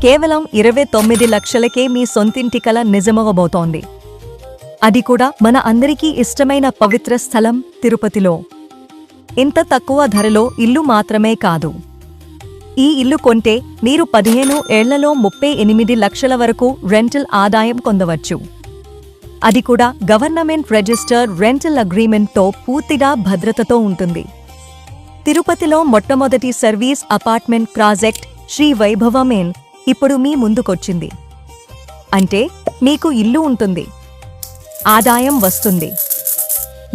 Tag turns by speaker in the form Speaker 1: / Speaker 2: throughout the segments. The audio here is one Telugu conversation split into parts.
Speaker 1: కేవలం 29 లక్షలకే మీ సొంతింటి కల నిజమవబోతోంది. అది కూడా మన అందరికీ ఇష్టమైన పవిత్ర స్థలం తిరుపతిలో. ఇంత తక్కువ ధరలో ఇల్లు మాత్రమే కాదు, ఈ ఇల్లు కొంటే మీరు 15 ఏళ్లలో 38 లక్షల వరకు రెంటల్ ఆదాయం పొందవచ్చు. అది కూడా గవర్నమెంట్ రిజిస్టర్డ్ రెంటల్ అగ్రీమెంట్తో పూర్తిగా భద్రతతో ఉంటుంది. తిరుపతిలో మొట్టమొదటి సర్వీస్ అపార్ట్మెంట్ ప్రాజెక్ట్ శ్రీ వైభవమేన్ ఇప్పుడు మీ ముందుకొచ్చింది. అంటే మీకు ఇల్లు ఉంటుంది, ఆదాయం వస్తుంది.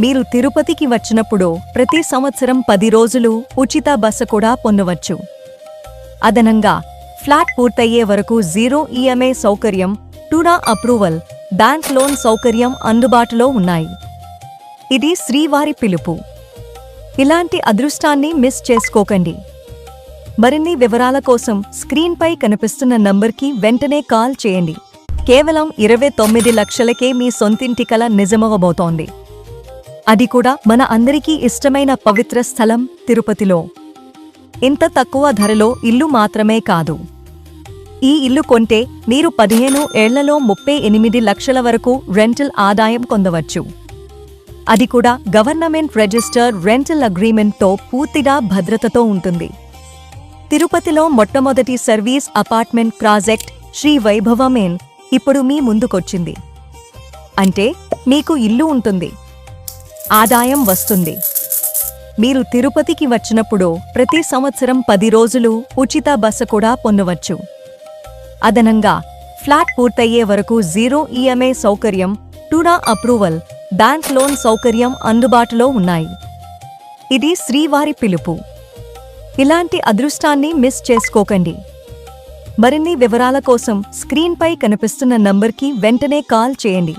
Speaker 1: మీరు తిరుపతికి వచ్చినప్పుడు ప్రతి సంవత్సరం 10 రోజులు ఉచిత బస కూడా పొందవచ్చు. అదనంగా ఫ్లాట్ పూర్తయ్యే వరకు 0 ఈఎంఐ సౌకర్యం, టూడా అప్రూవల్, బ్యాంక్ లోన్ సౌకర్యం అందుబాటులో ఉన్నాయి. ఇది శ్రీవారి పిలుపు. ఇలాంటి అదృష్టాన్ని మిస్ చేసుకోకండి. మరిన్ని వివరాల కోసం స్క్రీన్పై కనిపిస్తున్న నంబర్కి వెంటనే కాల్ చేయండి. కేవలం 29 లక్షలకే మీ సొంతింటి కల నిజమవబోతోంది. అది కూడా మన అందరికీ ఇష్టమైన పవిత్ర స్థలం తిరుపతిలో. ఇంత తక్కువ ధరలో ఇల్లు మాత్రమే కాదు, ఈ ఇల్లు కొంటే మీరు 15 ఏళ్లలో 38 లక్షల వరకు రెంటల్ ఆదాయం పొందవచ్చు. అది కూడా గవర్నమెంట్ రిజిస్టర్డ్ రెంటల్ అగ్రీమెంట్తో పూర్తిగా భద్రతతో ఉంటుంది. తిరుపతిలో మొట్టమొదటి సర్వీస్ అపార్ట్మెంట్ ప్రాజెక్ట్ శ్రీ వైభవమేన్ ఇప్పుడు మీ ముందుకొచ్చింది. అంటే మీకు ఇల్లు ఉంటుంది, ఆదాయం వస్తుంది. మీరు తిరుపతికి వచ్చినప్పుడు ప్రతి సంవత్సరం 10 రోజులు ఉచిత బస కూడా పొందవచ్చు. అదనంగా ఫ్లాట్ పూర్తయ్యే వరకు 0 ఈఎంఐ సౌకర్యం, టూడా అప్రూవల్, బ్యాంక్ లోన్ సౌకర్యం అందుబాటులో ఉన్నాయి. ఇది శ్రీవారి పిలుపు. ఇలాంటి అదృష్టాన్ని మిస్ చేసుకోకండి. మరిన్ని వివరాల కోసం స్క్రీన్పై కనిపిస్తున్న నంబర్కి వెంటనే కాల్ చేయండి.